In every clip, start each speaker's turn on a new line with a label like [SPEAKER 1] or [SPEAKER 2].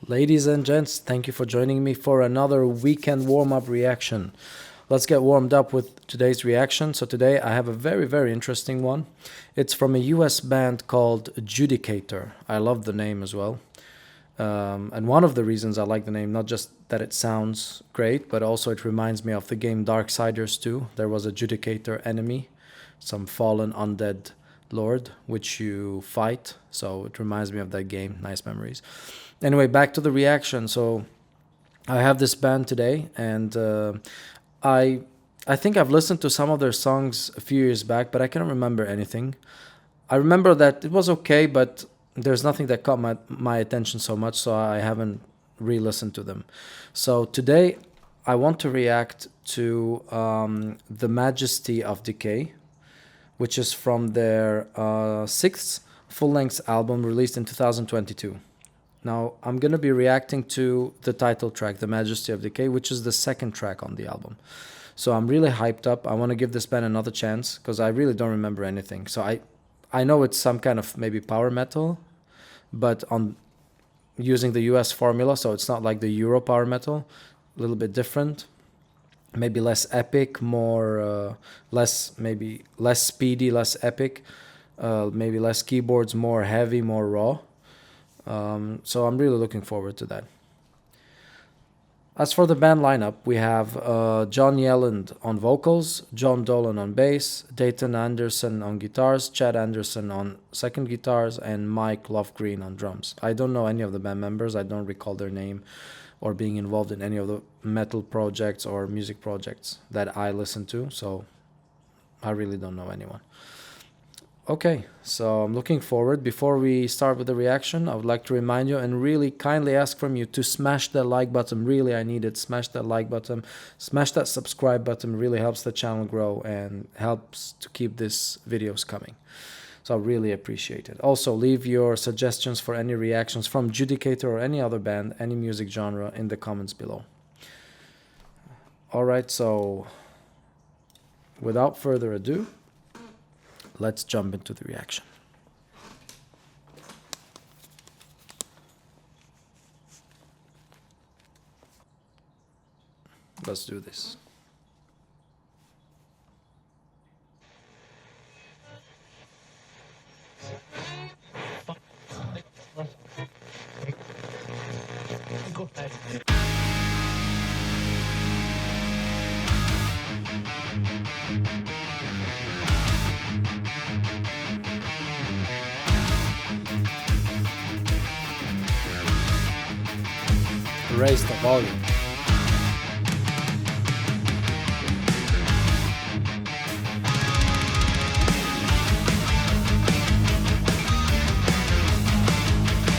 [SPEAKER 1] Ladies and gents, thank you for joining me for another weekend warm-up reaction. Let's get warmed up with today's reaction. So today I have a very interesting one. It's from a US band called Judicator. I love the name as well. And one of the reasons I like the name, not just that it sounds great, but also it reminds me of the game Darksiders 2. There was a Judicator enemy, some fallen undead lord, which you fight. So it reminds me of that game. Nice memories. Anyway, back to the reaction. So I have this band today, and I think I've listened to some of their songs a few years back, but I can't remember anything. I remember that it was okay, but there's nothing that caught my attention so much, so I haven't re-listened to them. So today I want to react to the Majesty of Decay, which is from their sixth full-length album released in 2022. Now, I'm going to be reacting to the title track, The Majesty of Decay, which is the second track on the album. So I'm really hyped up. I want to give this band another chance because I really don't remember anything. So I know it's some kind of maybe power metal, but on using the US formula, so it's not like the Euro power metal, a little bit different. Maybe less epic, more maybe less speedy, less epic, maybe less keyboards, more heavy, more raw. So I'm really looking forward to that. As for the band lineup, we have John Yelland on vocals, John Dolan on bass, Dayton Anderson on guitars, Chad Anderson on second guitars, and Mike Lovegreen on drums. I don't know any of the band members. I don't recall their name or being involved in any of the metal projects or music projects that I listen to, so I really don't know anyone. Okay, so I'm looking forward. Before we start with the reaction, I would like to remind you and really kindly ask from you to smash that like button. Really, I need it. Smash that like button. Smash that subscribe button. Really helps the channel grow and helps to keep these videos coming. So I really appreciate it. Also, leave your suggestions for any reactions from Judicator or any other band, any music genre in the comments below. All right, so without further ado, let's jump into the reaction. Let's do this. Raise the volume.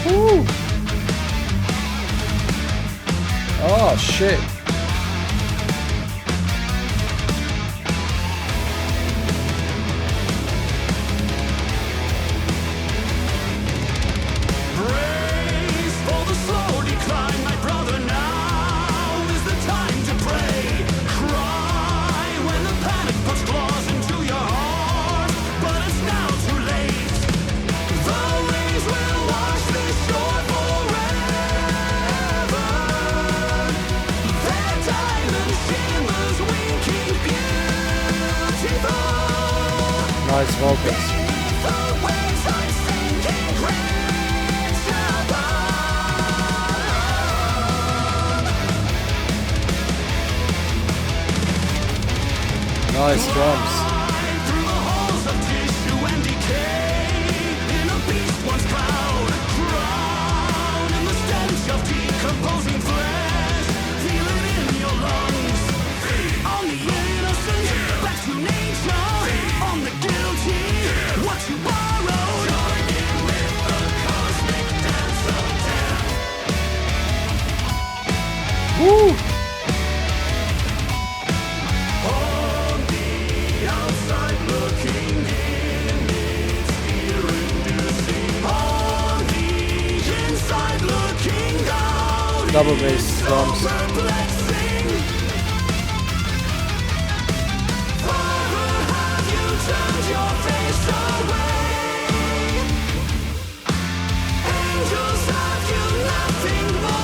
[SPEAKER 1] Woo! Oh shit. Nice vocals. Nice drums. Woo! Double bass drums. Angels have you nothing more.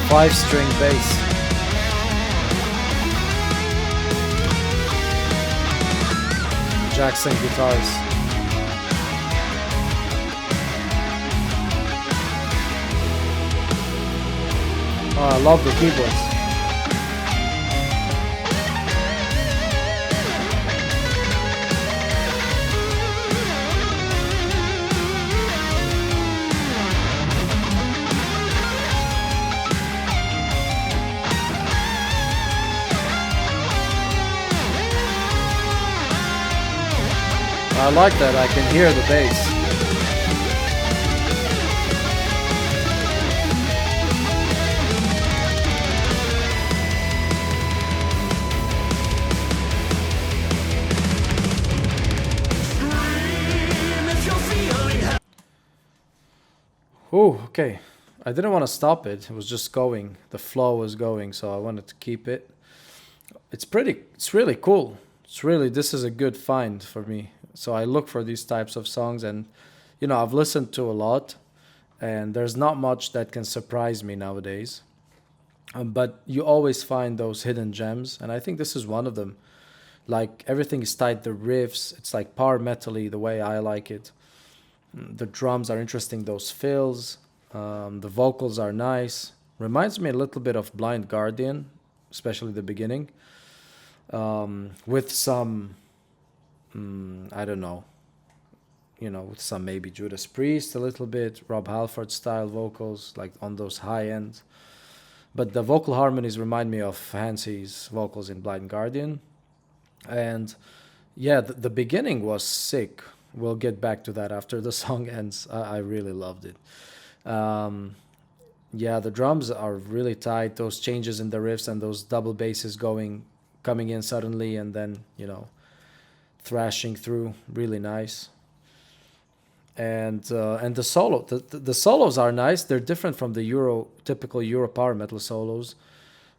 [SPEAKER 1] 5-string bass. Jackson guitars. Oh, I love the keyboards. I like that, I can hear the bass. Oh, okay. I didn't want to stop it. It was just going. The flow was going, so I wanted to keep it. It's really cool. This is a good find for me. So I look for these types of songs, and you know, I've listened to a lot, and there's not much that can surprise me nowadays. But you always find those hidden gems, and I think this is one of them. Like everything is tight, the riffs, it's like power metal-y the way I like it. The drums are interesting, those fills, the vocals are nice. Reminds me a little bit of Blind Guardian, especially the beginning, with some, I don't know, you know, with some maybe Judas Priest a little bit, Rob Halford style vocals, like on those high end. But the vocal harmonies remind me of Hansi's vocals in Blind Guardian. And yeah, the beginning was sick. We'll get back to that after the song ends. I really loved it. Yeah, the drums are really tight. Those changes in the riffs and those double basses coming in suddenly and then, you know, thrashing through, really nice. And the solos are nice. They're different from the typical Euro power metal solos,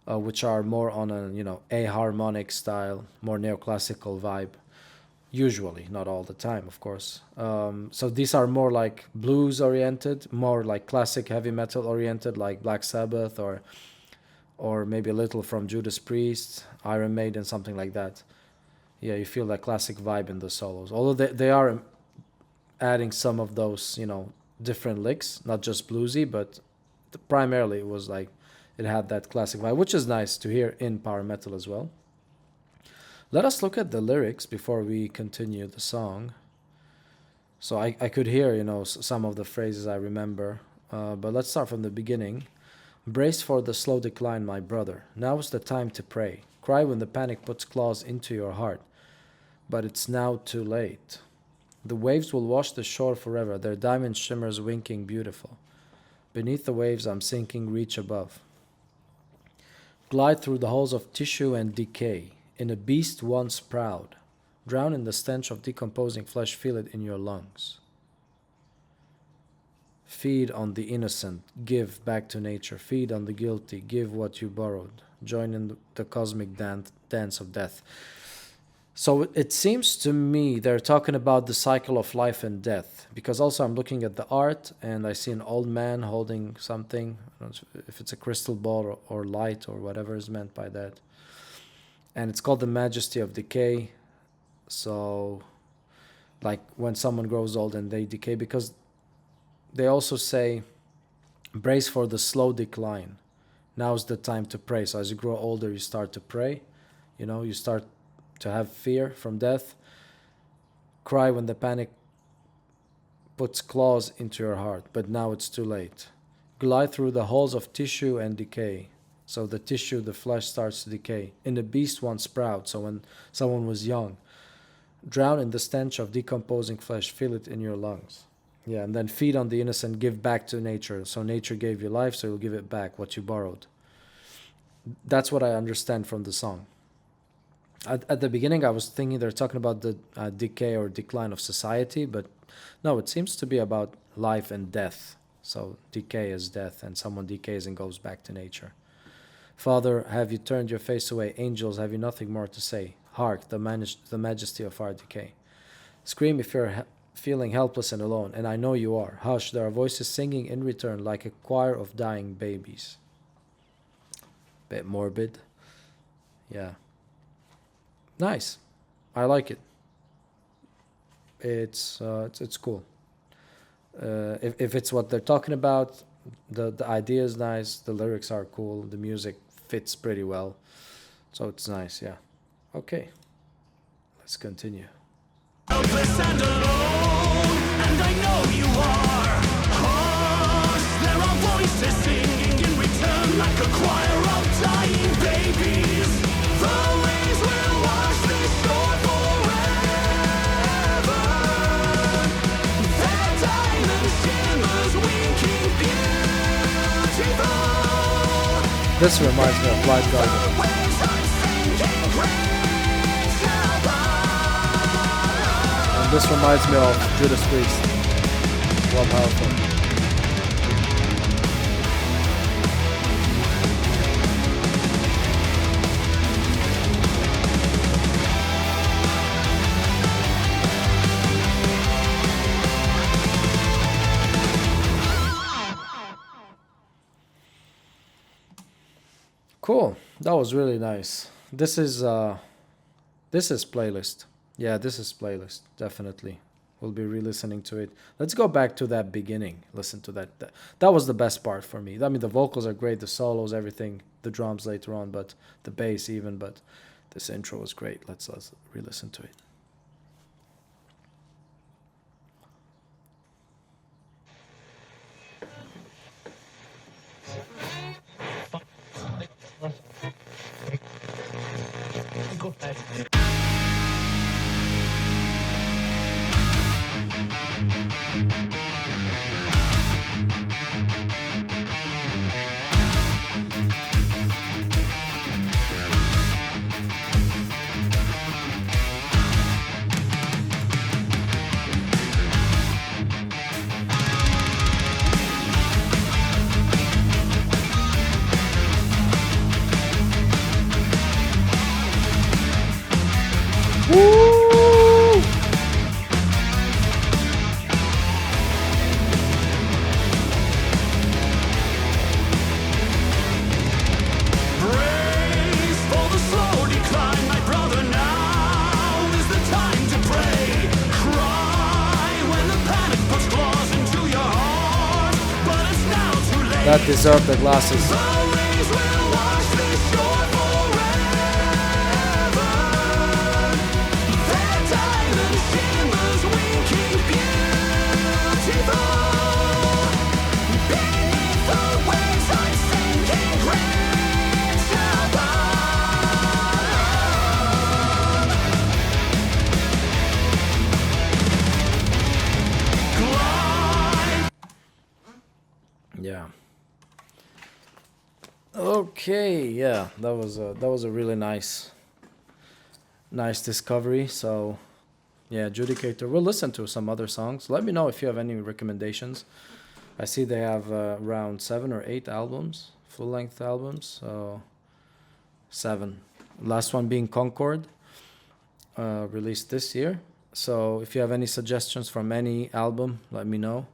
[SPEAKER 1] which are more on a, you know, a harmonic style, more neoclassical vibe. Usually, not all the time, of course. So these are more like blues oriented, more like classic heavy metal oriented, like Black Sabbath or maybe a little from Judas Priest, Iron Maiden, something like that. Yeah, you feel that classic vibe in the solos. Although they are adding some of those, you know, different licks, not just bluesy, but primarily it was like it had that classic vibe, which is nice to hear in power metal as well. Let us look at the lyrics before we continue the song. So I could hear, you know, some of the phrases I remember, but let's start from the beginning. Brace for the slow decline, my brother. Now is the time to pray. Cry when the panic puts claws into your heart. But it's now too late. The waves will wash the shore forever, their diamond shimmers winking beautiful. Beneath the waves I'm sinking, reach above. Glide through the halls of tissue and decay. In a beast once proud, drown in the stench of decomposing flesh, feel it in your lungs. Feed on the innocent, give back to nature. Feed on the guilty, give what you borrowed. Join in the cosmic dance of death. So it seems to me they're talking about the cycle of life and death, because also I'm looking at the art and I see an old man holding something. I don't know if it's a crystal ball or light or whatever is meant by that. And it's called the Majesty of Decay. So, like when someone grows old and they decay, because they also say, brace for the slow decline. Now's the time to pray. So as you grow older, you start to pray. You know, you start to have fear from death. Cry when the panic puts claws into your heart. But now it's too late. Glide through the halls of tissue and decay. So the tissue, the flesh starts to decay. In the beast once proud, so when someone was young. Drown in the stench of decomposing flesh, feel it in your lungs. Yeah, and then feed on the innocent, give back to nature. So nature gave you life, so you'll give it back, what you borrowed. That's what I understand from the song. At the beginning, I was thinking they're talking about the decay or decline of society, but no, it seems to be about life and death. So decay is death, and someone decays and goes back to nature. Father, have you turned your face away? Angels, have you nothing more to say? Hark, the majesty of our decay. Scream if you're feeling helpless and alone, and I know you are. Hush, there are voices singing in return like a choir of dying babies. Bit morbid. Yeah. Nice. I like it. It's cool. If it's what they're talking about, the idea is nice, the lyrics are cool, the music fits pretty well, so it's nice. Yeah. Okay, let's continue.
[SPEAKER 2] Helpless and alone, and I know you are. Hush, there are voices singing in return like a choir of dying babies. The waves will wash this shore forever. Their diamond shimmers winking beautiful.
[SPEAKER 1] This reminds me of Blind Guardian.
[SPEAKER 2] The waves are sinking graceful.
[SPEAKER 1] And this reminds me of Judas Priest. One powerful. Cool. That was really nice. This is playlist. Yeah, this is playlist. Definitely. We'll be re-listening to it. Let's go back to that beginning. Listen to that. That was the best part for me. I mean, the vocals are great, the solos, everything, the drums later on, but the bass even, but this intro was great. Let's re-listen to it.
[SPEAKER 2] Brace for the slow decline, my brother. Now is the time to pray. Cry when the panic puts claws into your heart, but it's now too late.
[SPEAKER 1] That deserved the glasses.
[SPEAKER 2] The waves will wash this shore forever. Their diamond shimmers winking beautiful. Beneath the waves I'm sinking great shall glide.
[SPEAKER 1] Yeah. Okay, yeah, that was a really nice discovery. So yeah, Judicator. We'll listen to some other songs. Let me know if you have any recommendations. I see they have around 7 or 8 albums, full-length albums. So 7. Last one being Concord, released this year. So if you have any suggestions from any album, let me know,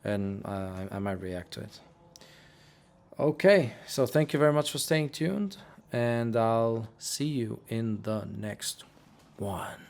[SPEAKER 1] and I might react to it. Okay, so thank you very much for staying tuned, and I'll see you in the next one.